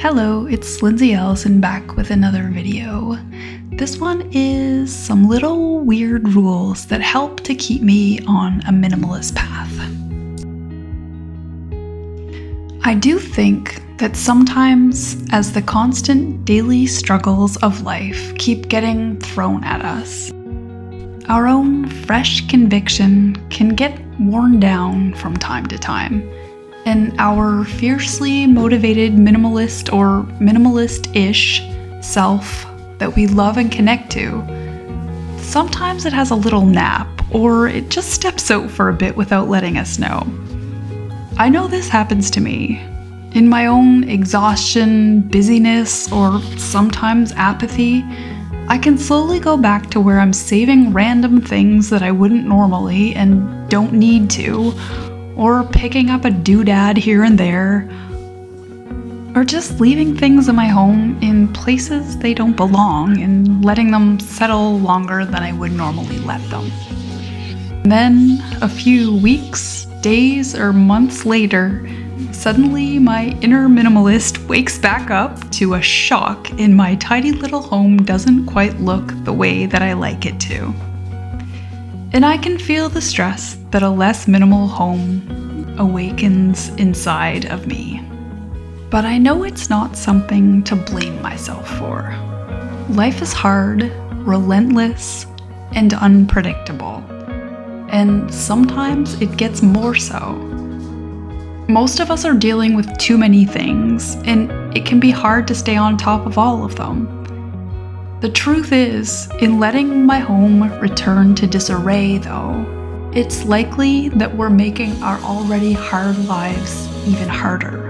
Hello, it's Lyndsay Allison back with another video. This one is some little weird rules that help to keep me on a minimalist path. I do think that sometimes as the constant daily struggles of life keep getting thrown at us, our own fresh conviction can get worn down from time to time. And our fiercely motivated minimalist or minimalist-ish self that we love and connect to, sometimes it has a little nap or it just steps out for a bit without letting us know. I know this happens to me. In my own exhaustion, busyness, or sometimes apathy, I can slowly go back to where I'm saving random things that I wouldn't normally and don't need to, or picking up a doodad here and there, or just leaving things in my home in places they don't belong and letting them settle longer than I would normally let them. And then, a few weeks, days, or months later, suddenly my inner minimalist wakes back up to a shock and my tidy little home doesn't quite look the way that I like it to. And I can feel the stress that a less minimal home awakens inside of me. But I know it's not something to blame myself for. Life is hard, relentless, and unpredictable. And sometimes it gets more so. Most of us are dealing with too many things, and it can be hard to stay on top of all of them. The truth is, in letting my home return to disarray though, it's likely that we're making our already hard lives even harder.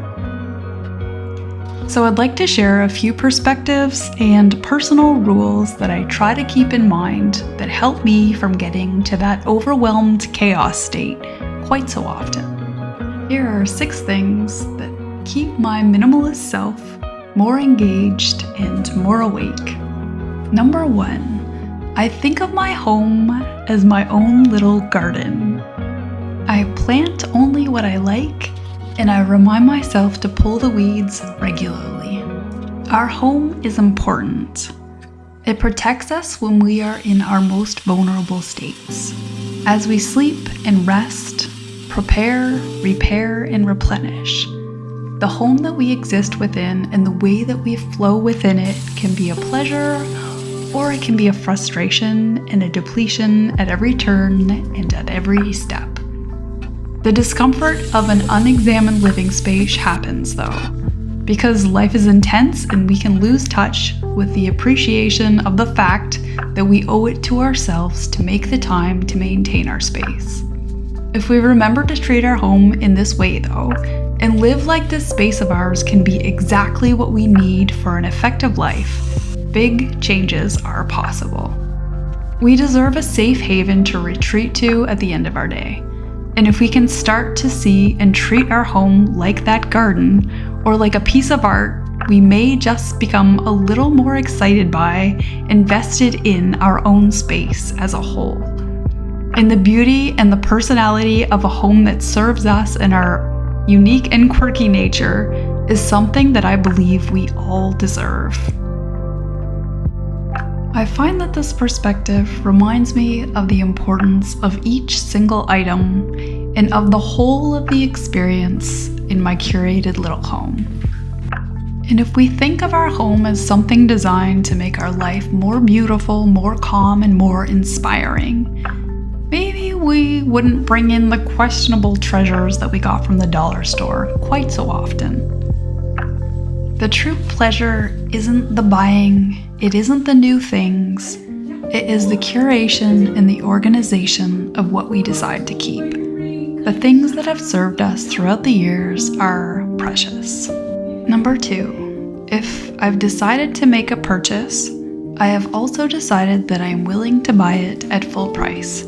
So I'd like to share a few perspectives and personal rules that I try to keep in mind that help me from getting to that overwhelmed chaos state quite so often. Here are 6 things that keep my minimalist self more engaged and more awake. Number 1, I think of my home as my own little garden. I plant only what I like, and I remind myself to pull the weeds regularly. Our home is important. It protects us when we are in our most vulnerable states. As we sleep and rest, prepare, repair, and replenish, the home that we exist within and the way that we flow within it can be a pleasure, or it can be a frustration and a depletion at every turn and at every step. The discomfort of an unexamined living space happens though, because life is intense and we can lose touch with the appreciation of the fact that we owe it to ourselves to make the time to maintain our space. If we remember to treat our home in this way though, and live like this space of ours can be exactly what we need for an effective life, big changes are possible. We deserve a safe haven to retreat to at the end of our day. And if we can start to see and treat our home like that garden, or like a piece of art, we may just become a little more excited by, invested in our own space as a whole. And the beauty and the personality of a home that serves us and our unique and quirky nature is something that I believe we all deserve. I find that this perspective reminds me of the importance of each single item and of the whole of the experience in my curated little home. And if we think of our home as something designed to make our life more beautiful, more calm, and more inspiring, maybe we wouldn't bring in the questionable treasures that we got from the dollar store quite so often. The true pleasure isn't the buying, it isn't the new things, it is the curation and the organization of what we decide to keep. The things that have served us throughout the years are precious. Number 2, if I've decided to make a purchase, I have also decided that I am willing to buy it at full price,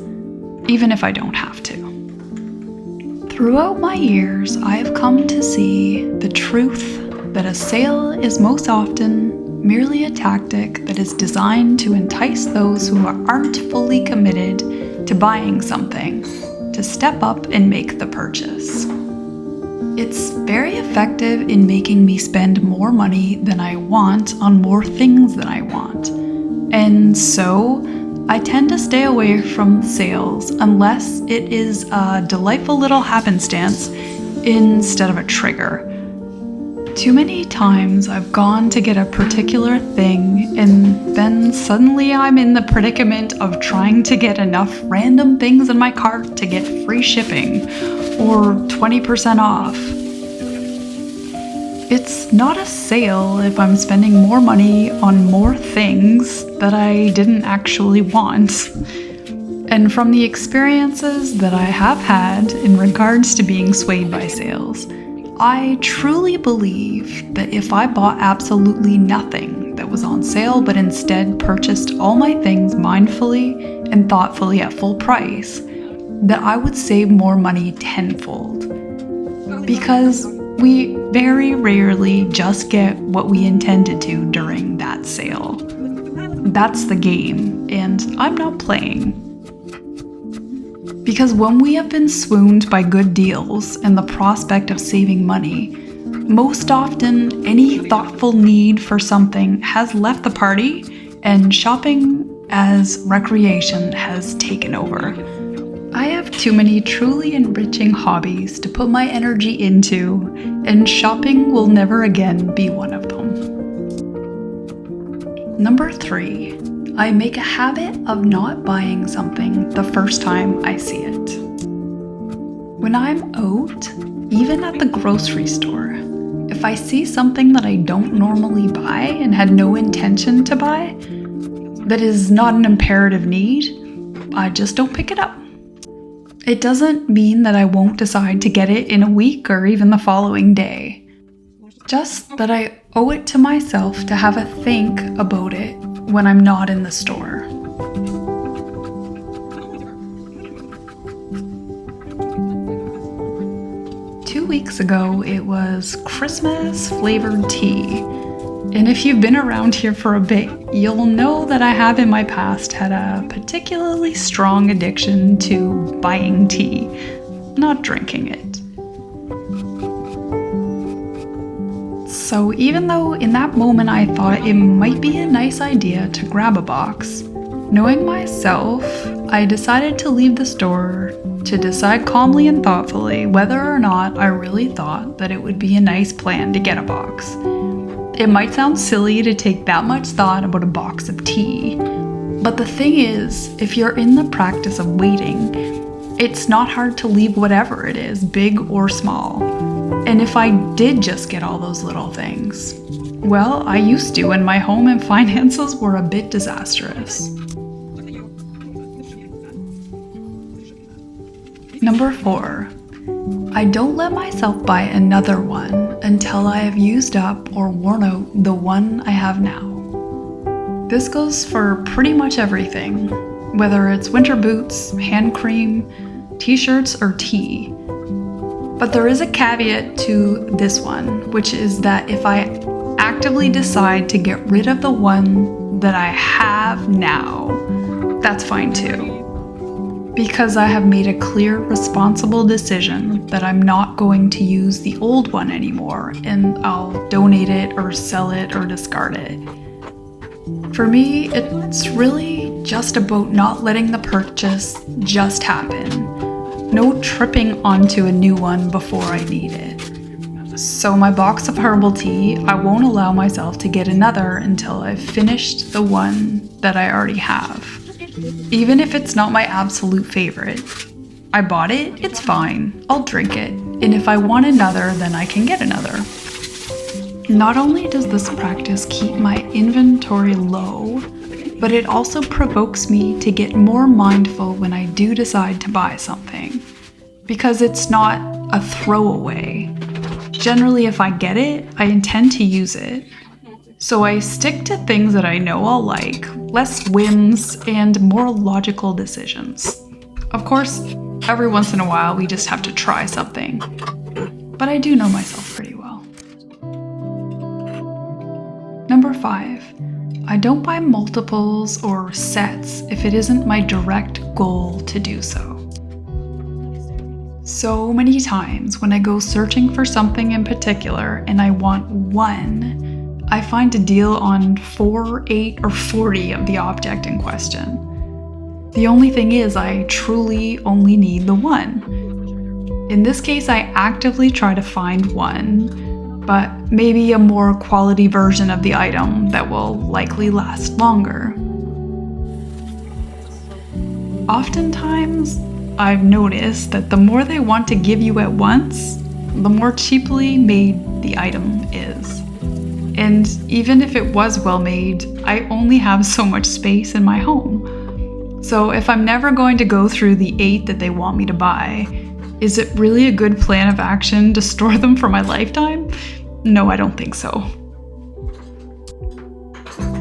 even if I don't have to. Throughout my years, I have come to see the truth that a sale is most often merely a tactic that is designed to entice those who aren't fully committed to buying something to step up and make the purchase. It's very effective in making me spend more money than I want on more things than I want. And so, I tend to stay away from sales unless it is a delightful little happenstance instead of a trigger. Too many times I've gone to get a particular thing and then suddenly I'm in the predicament of trying to get enough random things in my cart to get free shipping or 20% off. It's not a sale if I'm spending more money on more things that I didn't actually want. And from the experiences that I have had in regards to being swayed by sales, I truly believe that if I bought absolutely nothing that was on sale but instead purchased all my things mindfully and thoughtfully at full price, that I would save more money tenfold. Because we very rarely just get what we intended to during that sale. That's the game, and I'm not playing. Because when we have been swooned by good deals and the prospect of saving money, most often any thoughtful need for something has left the party and shopping as recreation has taken over. I have too many truly enriching hobbies to put my energy into, and shopping will never again be one of them. Number 3, I make a habit of not buying something the first time I see it. When I'm out, even at the grocery store, if I see something that I don't normally buy and had no intention to buy, that is not an imperative need, I just don't pick it up. It doesn't mean that I won't decide to get it in a week or even the following day. Just that I owe it to myself to have a think about it when I'm not in the store. Two weeks ago, it was Christmas flavored tea. And if you've been around here for a bit, you'll know that I have in my past had a particularly strong addiction to buying tea, not drinking it. So even though in that moment I thought it might be a nice idea to grab a box, knowing myself, I decided to leave the store to decide calmly and thoughtfully whether or not I really thought that it would be a nice plan to get a box. It might sound silly to take that much thought about a box of tea, but the thing is, if you're in the practice of waiting, it's not hard to leave whatever it is, big or small. And if I did just get all those little things, well, I used to when my home and finances were a bit disastrous. Number 4. I don't let myself buy another one until I have used up or worn out the one I have now. This goes for pretty much everything, whether it's winter boots, hand cream, t-shirts, or tea. But there is a caveat to this one, which is that if I actively decide to get rid of the one that I have now, that's fine too. Because I have made a clear, responsible decision that I'm not going to use the old one anymore and I'll donate it or sell it or discard it. For me, it's really just about not letting the purchase just happen. No tripping onto a new one before I need it. So my box of herbal tea, I won't allow myself to get another until I've finished the one that I already have. Even if it's not my absolute favorite. I bought it, it's fine, I'll drink it, and if I want another, then I can get another. Not only does this practice keep my inventory low, but it also provokes me to get more mindful when I do decide to buy something, because it's not a throwaway. Generally, if I get it, I intend to use it. So I stick to things that I know I'll like, less whims, and more logical decisions. Of course, every once in a while we just have to try something, but I do know myself pretty well. Number 5, I don't buy multiples or sets if it isn't my direct goal to do so. So many times when I go searching for something in particular and I want one, I find a deal on 4, 8, or 40 of the object in question. The only thing is, I truly only need the one. In this case, I actively try to find one, but maybe a more quality version of the item that will likely last longer. Oftentimes, I've noticed that the more they want to give you at once, the more cheaply made the item is. And even if it was well made, I only have so much space in my home. So if I'm never going to go through the 8 that they want me to buy, is it really a good plan of action to store them for my lifetime? No, I don't think so.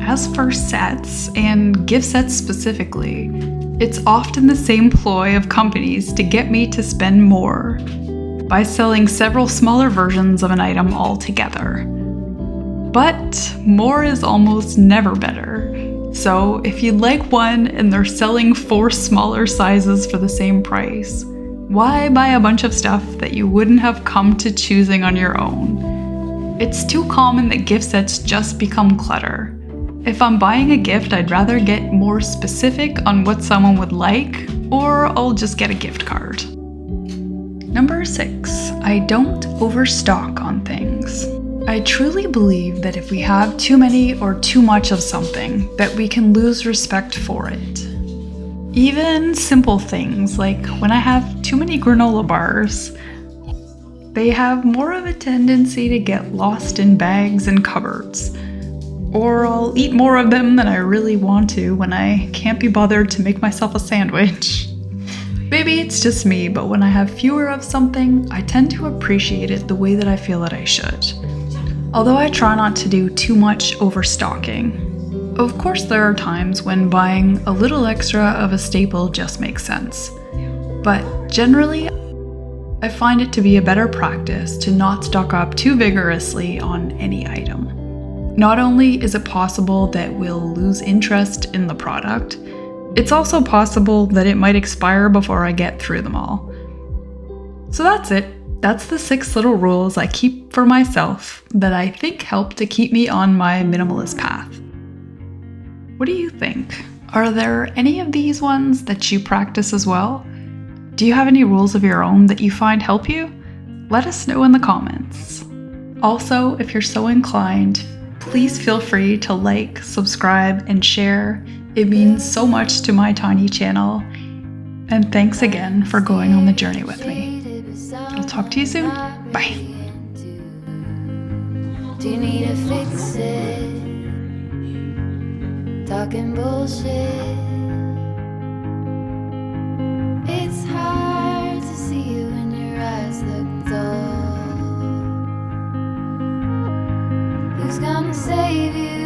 As for sets, and gift sets specifically, it's often the same ploy of companies to get me to spend more by selling several smaller versions of an item altogether. But more is almost never better. So if you'd like one and they're selling 4 smaller sizes for the same price, why buy a bunch of stuff that you wouldn't have come to choosing on your own? It's too common that gift sets just become clutter. If I'm buying a gift, I'd rather get more specific on what someone would like, or I'll just get a gift card. Number 6, I don't overstock on things. I truly believe that if we have too many or too much of something, that we can lose respect for it. Even simple things like when I have too many granola bars, they have more of a tendency to get lost in bags and cupboards. Or I'll eat more of them than I really want to when I can't be bothered to make myself a sandwich. Maybe it's just me, but when I have fewer of something, I tend to appreciate it the way that I feel that I should. Although I try not to do too much overstocking. Of course, there are times when buying a little extra of a staple just makes sense. But generally, I find it to be a better practice to not stock up too vigorously on any item. Not only is it possible that we'll lose interest in the product, it's also possible that it might expire before I get through them all. So that's it. That's the 6 little rules I keep for myself that I think help to keep me on my minimalist path. What do you think? Are there any of these ones that you practice as well? Do you have any rules of your own that you find help you? Let us know in the comments. Also, if you're so inclined, please feel free to like, subscribe, and share. It means so much to my tiny channel. And thanks again for going on the journey with me. I'll talk to you soon. Bye. Do you need to fix it? Talking bullshit. It's hard to see you when your eyes look dull. Who's gonna save you?